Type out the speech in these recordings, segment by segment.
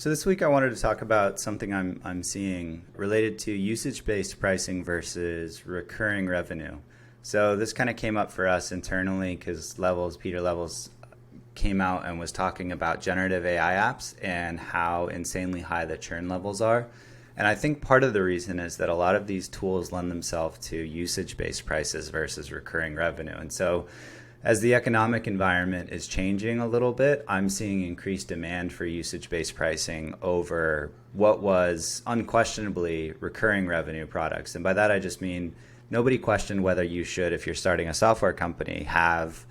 So this week I wanted to talk about something I'm seeing related to usage-based pricing versus recurring revenue. So this kind of came up for us internally because Peter Levels came out and was talking about generative AI apps and how insanely high the churn levels are. And I think part of the reason is that a lot of these tools lend themselves to usage-based prices versus recurring revenue. And so as the economic environment is changing a little bit, I'm seeing increased demand for usage-based pricing over what was unquestionably recurring revenue products. And by that, I just mean nobody questioned whether you should, if you're starting a software company, have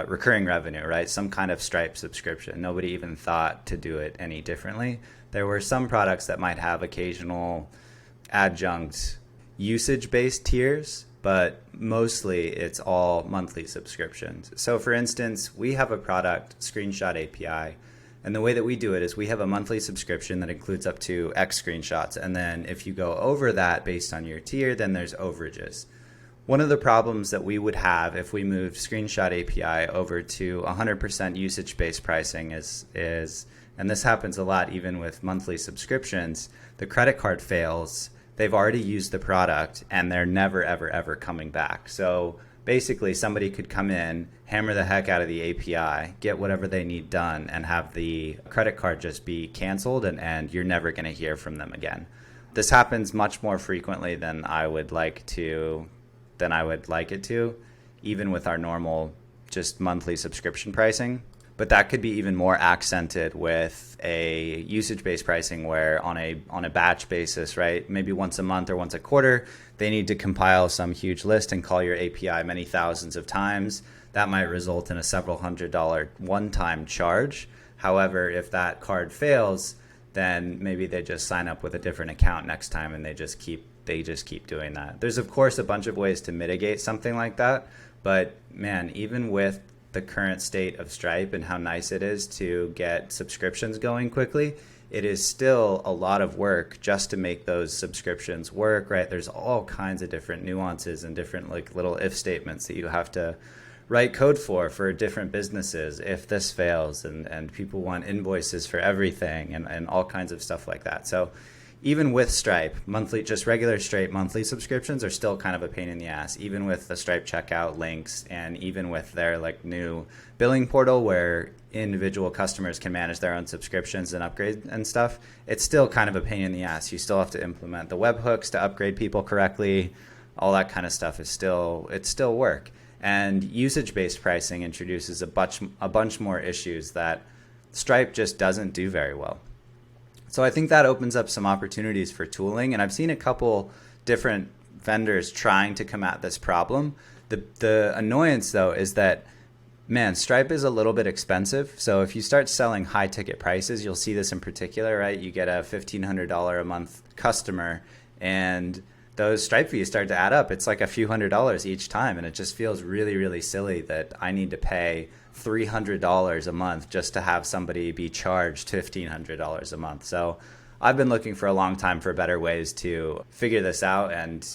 recurring revenue, right? Some kind of Stripe subscription. Nobody even thought to do it any differently. There were some products that might have occasional adjunct usage-based tiers, but mostly it's all monthly subscriptions. So for instance, we have a product, Screenshot API, and the way that we do it is we have a monthly subscription that includes up to X screenshots. And then if you go over that based on your tier, then there's overages. One of the problems that we would have if we moved Screenshot API over to 100% usage-based pricing is, and this happens a lot even with monthly subscriptions, the credit card fails. They've already used the product and they're never, ever, ever coming back. So basically somebody could come in, hammer the heck out of the API, get whatever they need done, and have the credit card just be canceled and you're never going to hear from them again. This happens much more frequently than I would like it to, even with our normal just monthly subscription pricing. But that could be even more accented with a usage-based pricing where on a batch basis, right? Maybe once a month or once a quarter, they need to compile some huge list and call your API many thousands of times. That might result in a several $100 one-time charge. However, if that card fails, then maybe they just sign up with a different account next time and they just keep doing that. There's of course a bunch of ways to mitigate something like that, but man, even with the current state of Stripe and how nice it is to get subscriptions going quickly, it is still a lot of work just to make those subscriptions work, right? There's all kinds of different nuances and different like little if statements that you have to write code for different businesses if this fails, and people want invoices for everything and all kinds of stuff like that. So even with Stripe, monthly, just regular straight monthly subscriptions are still kind of a pain in the ass, even with the Stripe checkout links and even with their like new billing portal where individual customers can manage their own subscriptions and upgrade and stuff. It's still kind of a pain in the ass. You still have to implement the webhooks to upgrade people correctly. All that kind of stuff it's still work. And usage-based pricing introduces a bunch more issues that Stripe just doesn't do very well. So I think that opens up some opportunities for tooling, and I've seen a couple different vendors trying to come at this problem. The annoyance, though, is that, man, Stripe is a little bit expensive. So if you start selling high ticket prices, you'll see this in particular, right? You get a $1,500 a month customer, and those Stripe fees start to add up. It's like a few $100s each time, and it just feels really, really silly that I need to pay $300 a month just to have somebody be charged $1,500 a month. So I've been looking for a long time for better ways to figure this out, and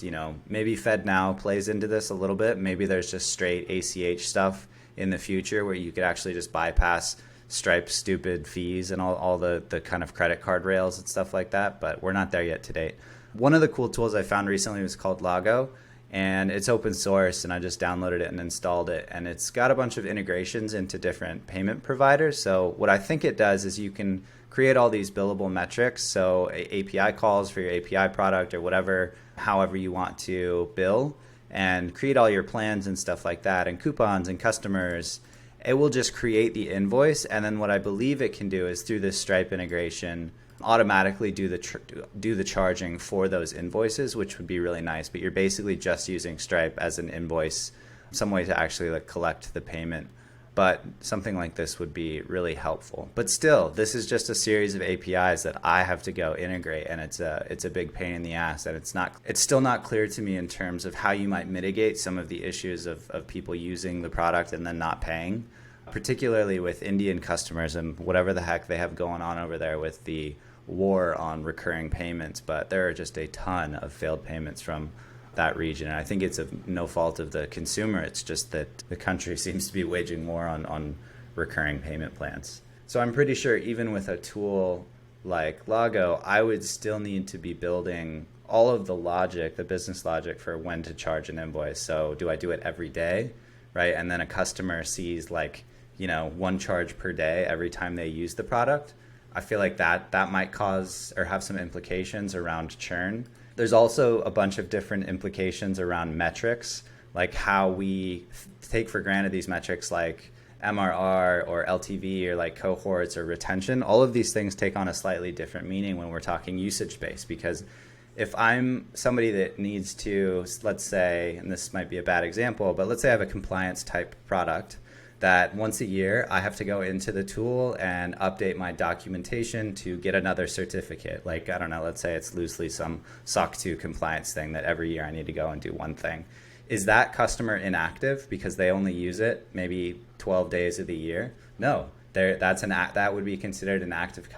maybe FedNow plays into this a little bit. Maybe there's just straight ACH stuff in the future where you could actually just bypass Stripe's stupid fees and all the kind of credit card rails and stuff like that, but we're not there yet to date. One of the cool tools I found recently was called Lago, and it's open source, and I just downloaded it and installed it, and it's got a bunch of integrations into different payment providers. So what I think it does is you can create all these billable metrics, so API calls for your API product or whatever, however you want to bill, and create all your plans and stuff like that, and coupons and customers. It will just create the invoice, and then what I believe it can do is through this Stripe integration automatically do the charging for those invoices, which would be really nice. But you're basically just using Stripe as an invoice, some way to actually like collect the payment. But something like this would be really helpful. But still, this is just a series of APIs that I have to go integrate, and it's a big pain in the ass. And it's still not clear to me in terms of how you might mitigate some of the issues of people using the product and then not paying, particularly with Indian customers and whatever the heck they have going on over there with the war on recurring payments. But there are just a ton of failed payments from that region. And I think it's of no fault of the consumer. It's just that the country seems to be waging war on recurring payment plans. So I'm pretty sure even with a tool like Lago, I would still need to be building all of the logic, the business logic for when to charge an invoice. So do I do it every day, right? And then a customer sees like, one charge per day every time they use the product. I feel like that might cause or have some implications around churn. There's also a bunch of different implications around metrics, like how we take for granted these metrics like MRR or LTV or like cohorts or retention. All of these things take on a slightly different meaning when we're talking usage-based, because if I'm somebody that needs to, let's say, and this might be a bad example, but let's say I have a compliance type product that once a year I have to go into the tool and update my documentation to get another certificate. Like, I don't know, let's say it's loosely some SOC 2 compliance thing that every year I need to go and do one thing. Is that customer inactive because they only use it maybe 12 days of the year? No, that would be considered an active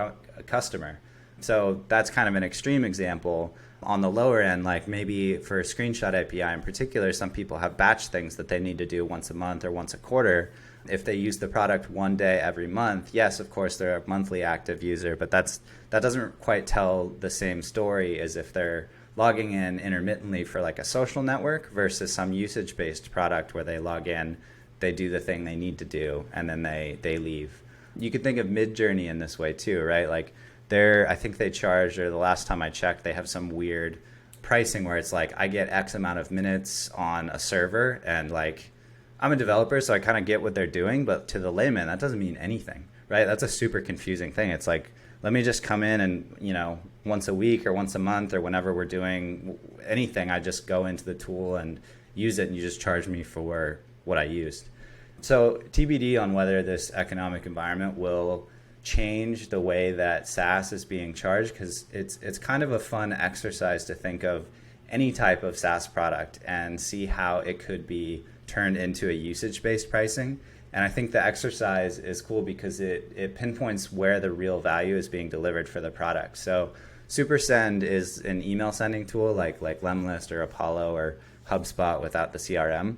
customer. So that's kind of an extreme example. On the lower end, like maybe for Screenshot API in particular, some people have batch things that they need to do once a month or once a quarter. If they use the product one day every month, yes, of course, they're a monthly active user, but that doesn't quite tell the same story as if they're logging in intermittently for like a social network versus some usage-based product where they log in, they do the thing they need to do, and then they leave. You could think of Midjourney in this way too, right? Like I think they charge, or the last time I checked, they have some weird pricing where it's like I get X amount of minutes on a server, and like I'm a developer, so I kind of get what they're doing, but to the layman, that doesn't mean anything, right? That's a super confusing thing. It's like, let me just come in and, once a week or once a month or whenever we're doing anything, I just go into the tool and use it, and you just charge me for what I used. So TBD on whether this economic environment will change the way that SaaS is being charged, because it's kind of a fun exercise to think of any type of SaaS product and see how it could be turned into a usage-based pricing. And I think the exercise is cool because it pinpoints where the real value is being delivered for the product. So SuperSend is an email sending tool like Lemlist or Apollo or HubSpot without the CRM.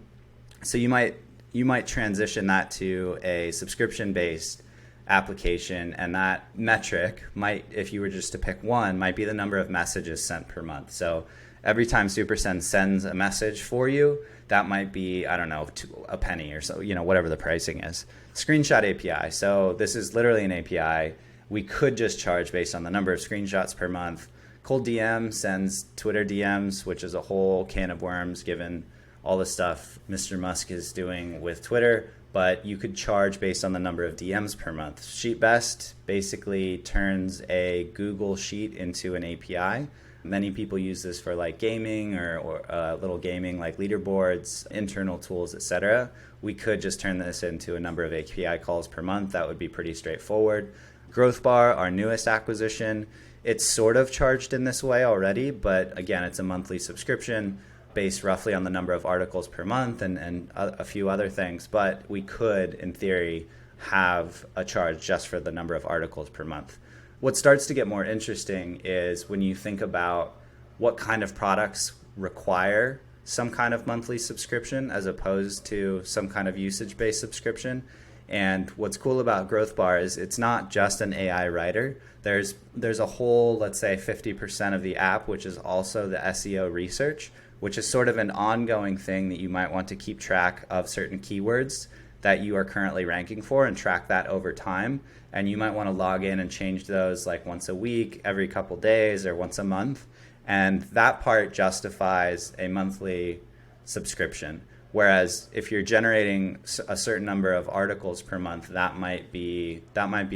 So you might transition that to a subscription-based application, and that metric might, if you were just to pick one, might be the number of messages sent per month. So every time SuperSend sends a message for you, that might be, I don't know, a penny or so, whatever the pricing is. Screenshot API. So this is literally an API. We could just charge based on the number of screenshots per month. Cold DM sends Twitter DMs, which is a whole can of worms given all the stuff Mr. Musk is doing with Twitter. But you could charge based on the number of DMs per month. SheetBest basically turns a Google Sheet into an API. Many people use this for like gaming or little gaming like leaderboards, internal tools, etc. We could just turn this into a number of API calls per month. That would be pretty straightforward. GrowthBar, our newest acquisition, it's sort of charged in this way already, but again, it's a monthly subscription based roughly on the number of articles per month and a few other things. But we could, in theory, have a charge just for the number of articles per month. What starts to get more interesting is when you think about what kind of products require some kind of monthly subscription as opposed to some kind of usage-based subscription. And what's cool about GrowthBar is it's not just an AI writer. There's a whole, let's say 50% of the app, which is also the SEO research, which is sort of an ongoing thing that you might want to keep track of certain keywords that you are currently ranking for and track that over time. And you might want to log in and change those like once a week, every couple days, or once a month. And that part justifies a monthly subscription. Whereas if you're generating a certain number of articles per month, that might be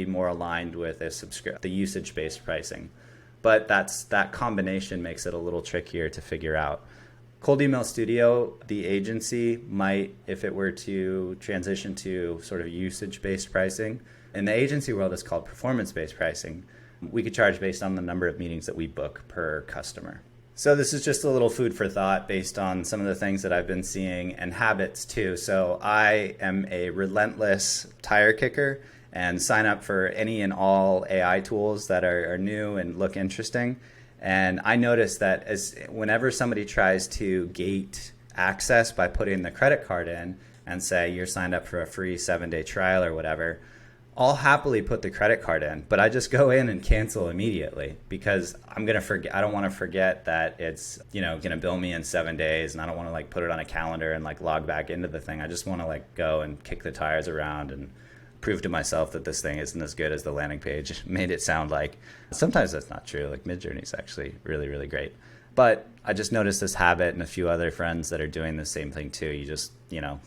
more aligned with the usage-based pricing. But that combination makes it a little trickier to figure out. Cold Email Studio, the agency, might, if it were to transition to sort of usage-based pricing. In the agency world, it's called performance-based pricing. We could charge based on the number of meetings that we book per customer. So this is just a little food for thought based on some of the things that I've been seeing and habits too. So I am a relentless tire kicker and sign up for any and all AI tools that are new and look interesting. And I noticed that whenever somebody tries to gate access by putting the credit card in and say you're signed up for a free 7-day trial or whatever, I'll happily put the credit card in, but I just go in and cancel immediately because I'm going to forget. I don't want to forget that it's, going to bill me in 7 days, and I don't want to like put it on a calendar and like log back into the thing. I just want to like go and kick the tires around and prove to myself that this thing isn't as good as the landing page made it sound like. Sometimes that's not true. Like Midjourney is actually really, really great. But I just noticed this habit and a few other friends that are doing the same thing too. You just,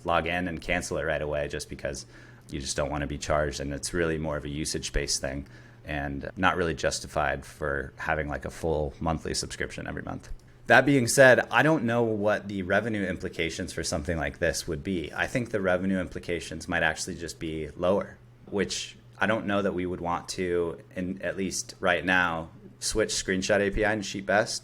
log in and cancel it right away just because you just don't want to be charged. And it's really more of a usage-based thing and not really justified for having like a full monthly subscription every month. That being said, I don't know what the revenue implications for something like this would be. I think the revenue implications might actually just be lower, which I don't know that we would want to, at least right now, switch Screenshot API and SheetBest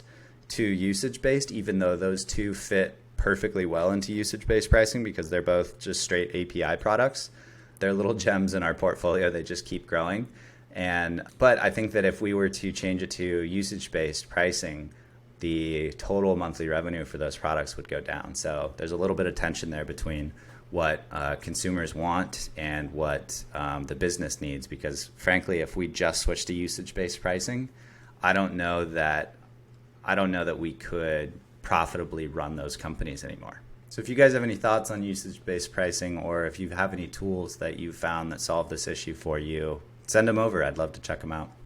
to usage-based, even though those two fit perfectly well into usage-based pricing because they're both just straight API products. They're little gems in our portfolio. They just keep growing. But I think that if we were to change it to usage-based pricing, the total monthly revenue for those products would go down. So there's a little bit of tension there between what consumers want and what the business needs. Because frankly, if we just switch to usage-based pricing, I don't know that we could profitably run those companies anymore. So if you guys have any thoughts on usage-based pricing, or if you have any tools that you found that solve this issue for you, send them over. I'd love to check them out.